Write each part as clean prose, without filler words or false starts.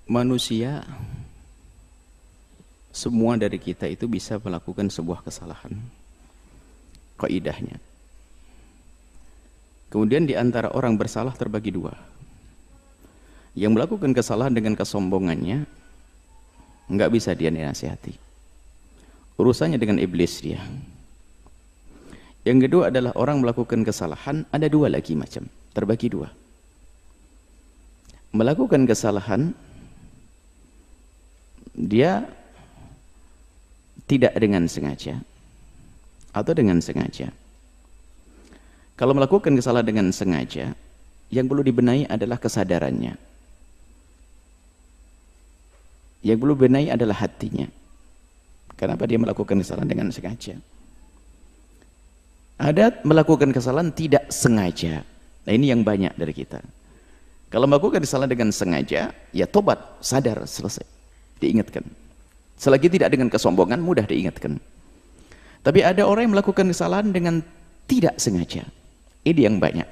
manusia, semua dari kita itu bisa melakukan sebuah kesalahan, kaidahnya. Kemudian di antara orang bersalah terbagi dua. Yang melakukan kesalahan dengan kesombongannya, nggak bisa dia dinasihati, urusannya dengan iblis dia. Yang kedua adalah orang melakukan kesalahan, ada dua lagi macam, terbagi dua. Melakukan kesalahan dia tidak dengan sengaja atau dengan sengaja. Kalau melakukan kesalahan dengan sengaja, yang perlu dibenahi adalah kesadarannya. Yang perlu dibenahi adalah hatinya. Kenapa dia melakukan kesalahan dengan sengaja? Ada melakukan kesalahan tidak sengaja. Nah, ini yang banyak dari kita. Kalau melakukan kesalahan dengan sengaja, ya tobat, sadar, selesai. Diingatkan. Selagi tidak dengan kesombongan, mudah diingatkan. Tapi ada orang yang melakukan kesalahan dengan tidak sengaja. Ini yang banyak.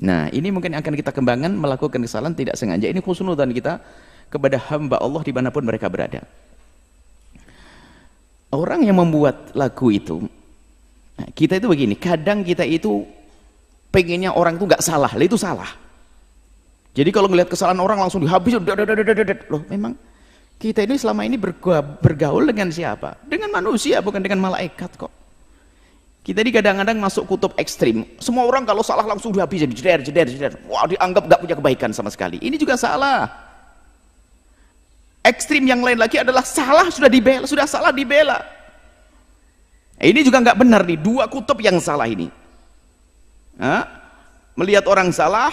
Nah, ini mungkin akan kita kembangkan, melakukan kesalahan tidak sengaja. Ini husnudzan kita kepada hamba Allah dimanapun mereka berada. Orang yang membuat lagu itu, nah, kita itu begini, kadang kita itu pengennya orang itu nggak salah, itu salah. Jadi kalau ngelihat kesalahan orang langsung dihabis, loh memang kita ini selama ini bergaul dengan siapa? Dengan manusia, bukan dengan malaikat kok. Kita ini kadang-kadang masuk kutub ekstrim. Semua orang kalau salah langsung dihabisin, jeder. Wah, dianggap nggak punya kebaikan sama sekali. Ini juga salah. Ekstrim yang lain lagi adalah salah sudah dibela, sudah salah dibela. Ini juga nggak benar nih, dua kutub yang salah ini. Melihat orang salah,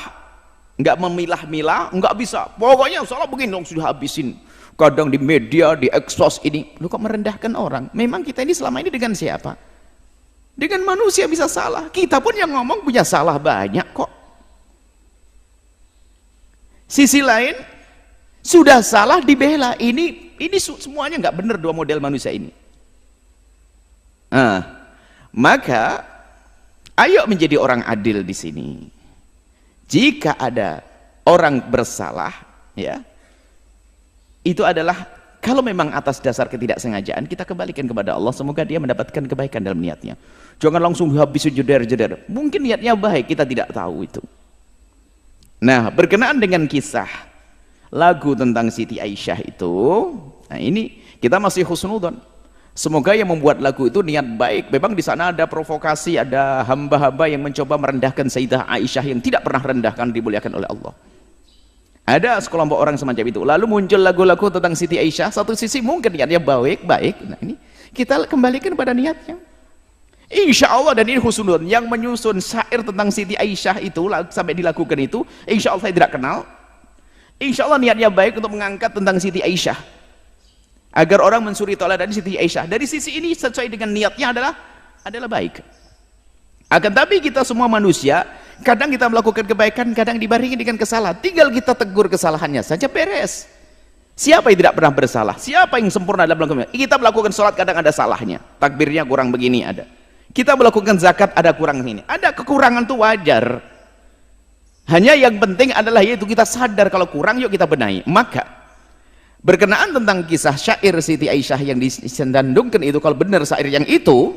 nggak memilah-milah, nggak bisa. Pokoknya salah begini langsung dihabisin. Kadang di media, di ekspos ini, lu kok merendahkan orang? Memang kita ini selama ini dengan siapa? Dengan manusia bisa salah. Kita pun yang ngomong punya salah banyak kok. Sisi lain, sudah salah dibela. Ini semuanya nggak benar dua model manusia ini. Maka ayo menjadi orang adil di sini. Jika ada orang bersalah, ya, itu adalah kalau memang atas dasar ketidaksengajaan, kita kembalikan kepada Allah, semoga dia mendapatkan kebaikan dalam niatnya. Jangan langsung habis jeder. Mungkin niatnya baik, kita tidak tahu itu. Nah, berkenaan dengan kisah lagu tentang Siti Aisyah itu, nah ini kita masih husnudzon. Semoga yang membuat lagu itu niat baik. Memang di sana ada provokasi, ada hamba-hamba yang mencoba merendahkan Sayyidah Aisyah yang tidak pernah rendahkan, dimuliakan oleh Allah. Ada sekelompok orang semacam itu. Lalu muncul lagu-lagu tentang Siti Aisyah. Satu sisi mungkin niatnya baik. Nah, ini kita kembalikan pada niatnya. Insya Allah, dan ini husnudon yang menyusun syair tentang Siti Aisyah itu sampai dilakukan itu, insya Allah saya tidak kenal. Insya Allah niatnya baik untuk mengangkat tentang Siti Aisyah, agar orang mensuri teladan Siti Aisyah. Dari sisi ini sesuai dengan niatnya adalah baik. Akan tapi kita semua manusia, kadang kita melakukan kebaikan, kadang dibarengi dengan kesalahan. Tinggal kita tegur kesalahannya saja, beres. Siapa yang tidak pernah bersalah? Siapa yang sempurna dalam melakukan? Kita melakukan sholat kadang ada salahnya, takbirnya kurang begini ada. Kita melakukan zakat ada kurang ini. Ada kekurangan itu wajar. Hanya yang penting adalah yaitu kita sadar kalau kurang, yuk kita benahi. Maka berkenaan tentang kisah syair Siti Aisyah yang disandungkan itu, kalau benar syair yang itu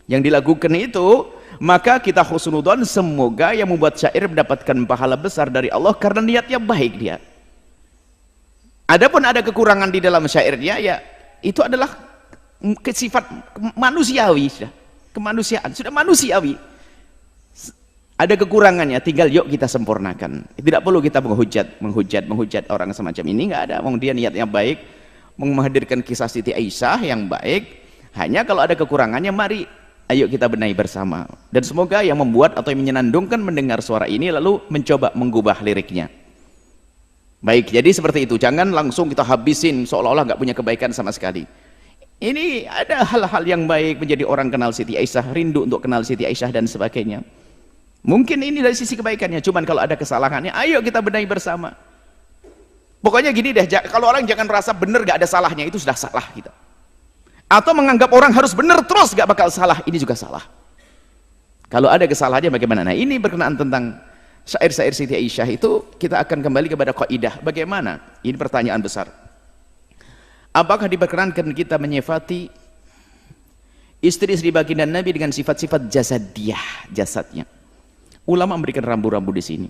yang dilakukan itu, maka kita husnudzon semoga yang membuat syair mendapatkan pahala besar dari Allah karena niatnya baik dia. Adapun ada kekurangan di dalam syairnya, ya itu adalah sifat manusiawi, sudah kemanusiaan, sudah manusiawi. Ada kekurangannya, tinggal yuk kita sempurnakan. Tidak perlu kita menghujat orang semacam ini, nggak ada. Dia niatnya baik, menghadirkan kisah Siti Aisyah yang baik. Hanya kalau ada kekurangannya, mari ayo kita benahi bersama. Dan semoga yang membuat atau yang menyenandungkan mendengar suara ini lalu mencoba mengubah liriknya. Baik, jadi seperti itu. Jangan langsung kita habisin seolah-olah nggak punya kebaikan sama sekali. Ini ada hal-hal yang baik, menjadi orang kenal Siti Aisyah, rindu untuk kenal Siti Aisyah dan sebagainya. Mungkin ini dari sisi kebaikannya, cuman kalau ada kesalahannya, ayo kita benahi bersama. Pokoknya gini deh, kalau orang jangan merasa benar gak ada salahnya, itu sudah salah kita. Atau menganggap orang harus benar terus gak bakal salah, ini juga salah. Kalau ada kesalahannya bagaimana? Nah, ini berkenaan tentang syair-syair Siti Aisyah itu, kita akan kembali kepada kaidah. Bagaimana? Ini pertanyaan besar. Apakah diperkenankan kita menyifati istri-istri baginda Nabi dengan sifat-sifat jasadiyah, jasadnya? Ulama memberikan rambu-rambu di sini.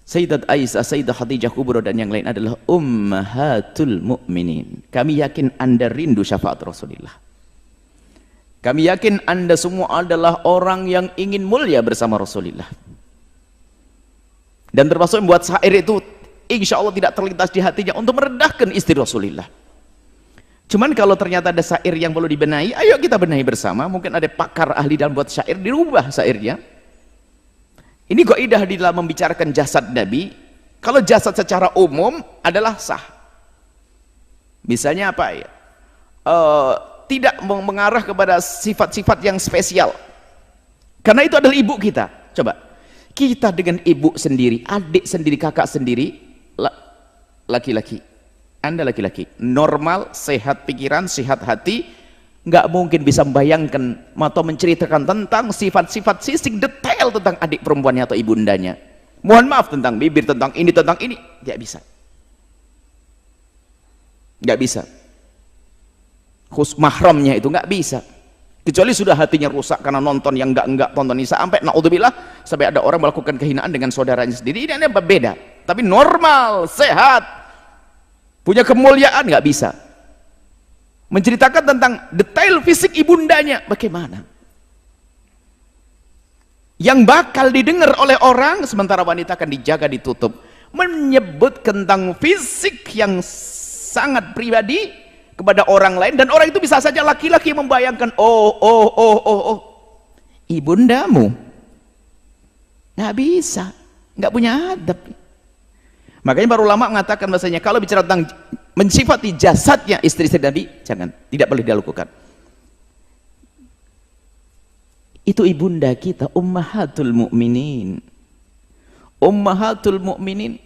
Sayyidat Aisyah, Sayyidah Khadijah Kubra dan yang lain adalah ummahatul mu'minin. Kami yakin Anda rindu syafaat Rasulullah. Kami yakin Anda semua adalah orang yang ingin mulia bersama Rasulullah. Dan termasuk membuat syair itu insya Allah tidak terlintas di hatinya untuk merendahkan istri Rasulullah. Cuman kalau ternyata ada syair yang perlu dibenahi, ayo kita benahi bersama. Mungkin ada pakar ahli dalam buat syair, dirubah syairnya. Ini kaidah di dalam membicarakan jasad Nabi. Kalau jasad secara umum adalah sah. Misalnya apa ya? Tidak mengarah kepada sifat-sifat yang spesial. Karena itu adalah ibu kita. Coba, kita dengan ibu sendiri, adik sendiri, kakak sendiri, laki-laki. Anda laki-laki, normal, sehat pikiran, sehat hati, nggak mungkin bisa membayangkan atau menceritakan tentang sifat-sifat sisik detail tentang adik perempuannya atau ibundanya. Mohon maaf, tentang bibir, tentang ini, nggak bisa. Nggak bisa. Khusus mahramnya itu nggak bisa. Kecuali sudah hatinya rusak karena nonton yang enggak tonton ini, sampai naudzubillah, sampai ada orang melakukan kehinaan dengan saudaranya sendiri. Ini beda. Tapi normal, sehat, punya kemuliaan, nggak bisa. Menceritakan tentang detail fisik ibundanya bagaimana, yang bakal didengar oleh orang, sementara wanita akan dijaga, ditutup. Menyebut tentang fisik yang sangat pribadi kepada orang lain, dan orang itu bisa saja laki-laki membayangkan, oh ibundamu, nggak bisa, nggak punya adab. Makanya para ulama mengatakan bahasanya kalau bicara tentang mensifati jasadnya istri-istri Nabi, jangan, tidak boleh dilakukan. Itu ibunda kita, ummahatul mu'minin. Ummahatul mu'minin.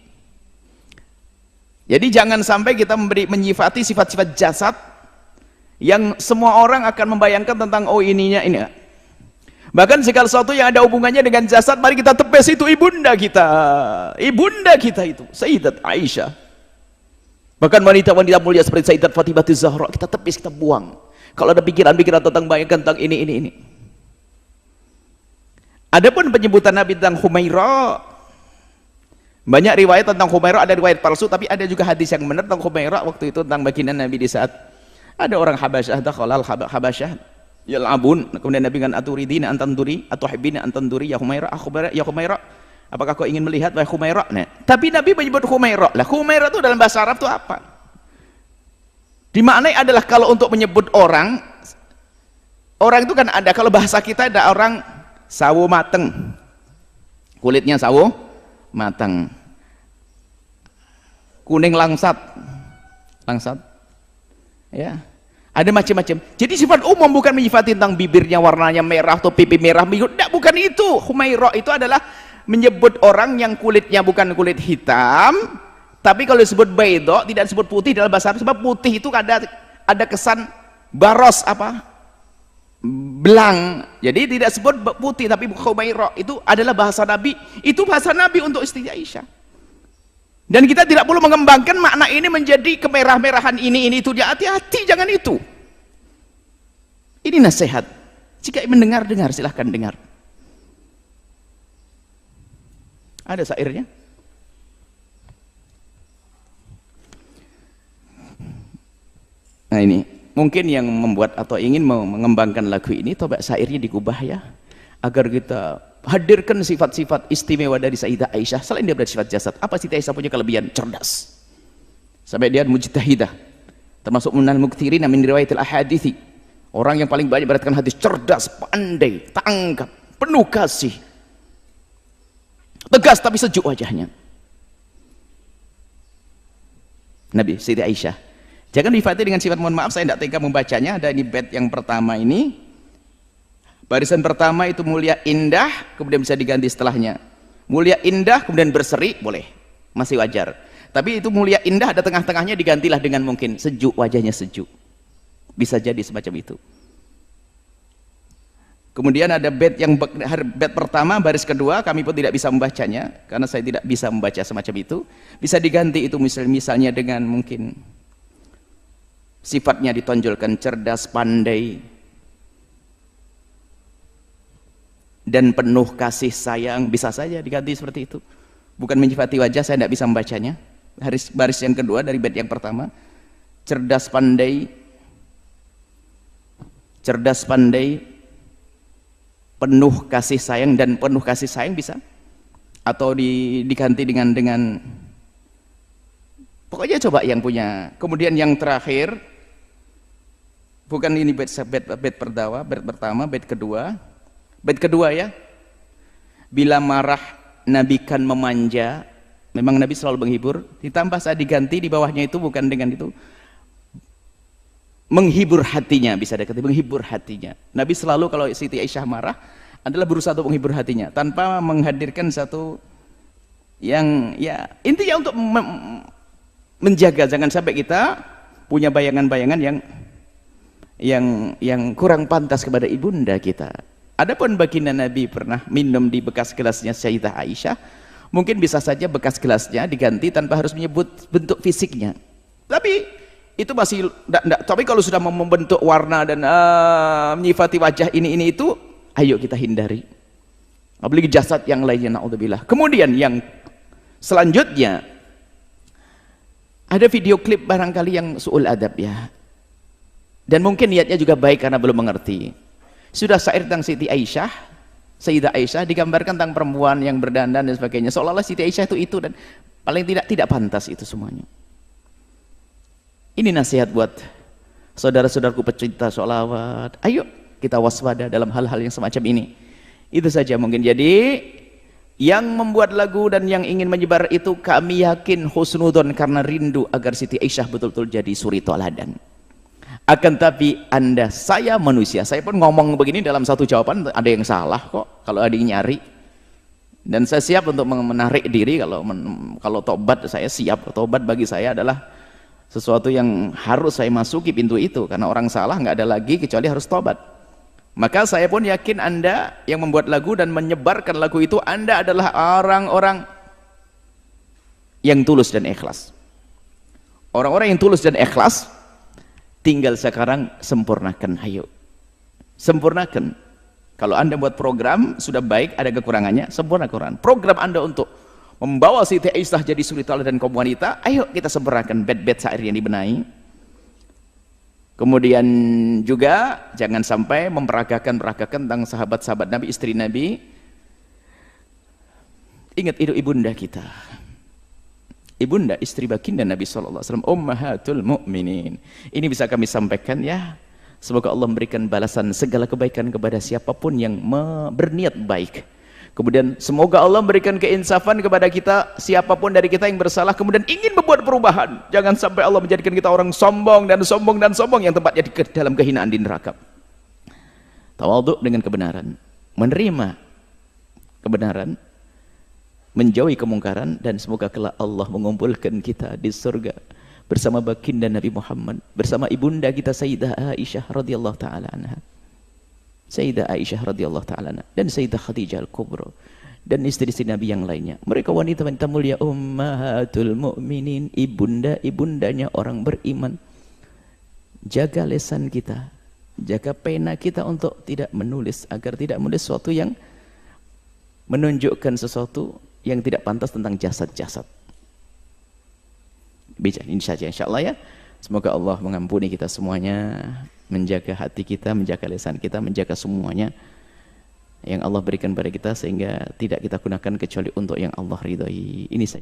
Jadi jangan sampai kita menyifati sifat-sifat jasad yang semua orang akan membayangkan tentang ininya ini. Bahkan segala sesuatu yang ada hubungannya dengan jasad, mari kita tepes itu ibunda kita. Ibunda kita itu Sayyidat Aisyah. Bahkan wanita-wanita mulia seperti Sayyidat Fatimah Zahra, kita tepis, kita buang. Kalau ada pikiran-pikiran tentang bayangkan tentang ini. Adapun penyebutan Nabi tentang Humaira, banyak riwayat tentang Humaira, ada riwayat palsu, tapi ada juga hadis yang benar tentang Humaira. Waktu itu tentang baginda Nabi di saat ada orang Habasyah, dakhalal Habasyah yal'abun, kemudian Nabi kan aturidina antanduri atuhibbina antanduri ya Humaira, ya Humaira, apakah kau ingin melihat wahai Humaira? Nah, tapi Nabi menyebut Humaira. Lah Humaira itu dalam bahasa Arab itu apa? Dimaknai adalah kalau untuk menyebut orang itu kan ada, kalau bahasa kita ada orang sawo mateng, kulitnya sawo mateng, kuning langsat ya, ada macam-macam. Jadi sifat umum bukan menyifati tentang bibirnya warnanya merah atau pipi merah, tidak, bukan itu. Humaira itu adalah menyebut orang yang kulitnya bukan kulit hitam, tapi kalau disebut baydo tidak disebut putih dalam bahasa Arab, sebab putih itu ada kesan baros belang, jadi tidak sebut putih. Tapi Humaira itu adalah bahasa Nabi, itu bahasa Nabi untuk istri Aisyah. Dan kita tidak perlu mengembangkan makna ini menjadi kemerah-merahan ini itu, hati-hati, jangan itu. Ini nasihat. Jika mendengar silahkan dengar. Ada syairnya. Nah ini mungkin yang membuat atau ingin mengembangkan lagu ini, coba syairnya digubah ya, agar kita hadirkan sifat-sifat istimewa dari Sayyidah Aisyah. Selain dia bersifat jasad, apa Sayyidah Aisyah punya kelebihan? Cerdas. Sampai dia mujtahidah, termasuk minal muktsirin min riwayatil ahadithi, orang yang paling banyak beratkan hadis, cerdas, pandai, tangkap, penuh kasih, tegas tapi sejuk wajahnya. Nabi Sayyidah Aisyah. Jangan difati dengan sifat, mohon maaf saya tidak tega membacanya. Ada di bait yang pertama ini. Barisan pertama itu mulia indah, kemudian bisa diganti setelahnya. Mulia indah, kemudian berseri, boleh. Masih wajar. Tapi itu mulia indah, ada tengah-tengahnya, digantilah dengan mungkin sejuk, wajahnya sejuk. Bisa jadi semacam itu. Kemudian ada bait yang bait pertama baris kedua kami pun tidak bisa membacanya karena saya tidak bisa membaca semacam itu. Bisa diganti itu misalnya dengan mungkin sifatnya ditonjolkan cerdas, pandai dan penuh kasih sayang, bisa saja diganti seperti itu. Bukan menyifati wajah, saya tidak bisa membacanya. Baris yang kedua dari bait yang pertama, cerdas pandai, penuh kasih sayang, dan penuh kasih sayang bisa, atau diganti dengan pokoknya coba yang punya. Kemudian yang terakhir, bukan ini bait pertama, bait kedua ya. Bila marah Nabi kan memanja, memang Nabi selalu menghibur, ditambah saat diganti di bawahnya itu bukan dengan itu, menghibur hatinya, bisa dikatakan menghibur hatinya. Nabi selalu kalau Siti Aisyah marah adalah berusaha untuk menghibur hatinya tanpa menghadirkan satu yang ya intinya untuk menjaga jangan sampai kita punya bayangan-bayangan yang kurang pantas kepada ibunda kita. Adapun baginda Nabi pernah minum di bekas gelasnya Sayyidah Aisyah, mungkin bisa saja bekas gelasnya diganti tanpa harus menyebut bentuk fisiknya. Tapi itu masih tapi kalau sudah membentuk warna dan menyifati wajah ini itu, ayo kita hindari. Apalagi jasad yang lainnya, naudzubillah. Kemudian yang selanjutnya ada video klip barangkali yang su'ul adab ya. Dan mungkin niatnya juga baik karena belum mengerti. Sudah syair tentang Siti Aisyah, Sayyidah Aisyah digambarkan tentang perempuan yang berdandan dan sebagainya. Seolah-olah Siti Aisyah itu dan paling tidak pantas itu semuanya. Ini nasihat buat saudara-saudaraku pecinta sholawat. Ayo kita waspada dalam hal-hal yang semacam ini. Itu saja mungkin. Jadi yang membuat lagu dan yang ingin menyebar itu kami yakin husnudon karena rindu agar Siti Aisyah betul-betul jadi suri toladan. Akan tapi saya manusia, saya pun ngomong begini dalam satu jawaban ada yang salah kok kalau ada yang nyari. Dan saya siap untuk menarik diri kalau tobat, saya siap. Tobat bagi saya adalah sesuatu yang harus saya masuki pintu itu, karena orang salah nggak ada lagi kecuali harus tobat. Maka saya pun yakin Anda yang membuat lagu dan menyebarkan lagu itu, Anda adalah orang-orang yang tulus dan ikhlas. Orang-orang yang tulus dan ikhlas, tinggal sekarang sempurnakan. Ayo sempurnakan. Kalau Anda buat program sudah baik, ada kekurangannya, sempurnakan program Anda untuk membawa Siti Aisyah jadi suri teladan kaum wanita. Ayo kita sempurnakan bait-bait syair yang dibenahi. Kemudian juga jangan sampai memperagakan tentang sahabat-sahabat Nabi, istri Nabi. Ingat itu ibunda kita, ibunda istri baginda Nabi SAW, ummahatul mu'minin. Ini bisa kami sampaikan ya. Semoga Allah memberikan balasan segala kebaikan kepada siapapun yang berniat baik. Kemudian semoga Allah memberikan keinsafan kepada kita, siapapun dari kita yang bersalah kemudian ingin membuat perubahan. Jangan sampai Allah menjadikan kita orang sombong yang tempatnya di dalam kehinaan di neraka. Tawadhu dengan kebenaran, menerima kebenaran, menjauhi kemungkaran, dan semoga kelak Allah mengumpulkan kita di surga bersama baginda Nabi Muhammad, bersama ibunda kita Sayyidah Aisyah radhiyallahu taala anha. Sayyidah Aisyah radhiyallahu ta'ala dan Sayyidah Khadijah al-Kubra dan istri-istri Nabi yang lainnya. Mereka wanita-wanita mulia, ummahatul mu'minin, ibundanya orang beriman. Jaga lisan kita, jaga pena kita untuk tidak menulis, agar tidak menulis sesuatu yang menunjukkan sesuatu yang tidak pantas tentang jasad-jasad. Bicara ini saja insyaallah ya. Semoga Allah mengampuni kita semuanya, menjaga hati kita, menjaga lisan kita, menjaga semuanya yang Allah berikan pada kita sehingga tidak kita gunakan kecuali untuk yang Allah ridhai. Ini saja.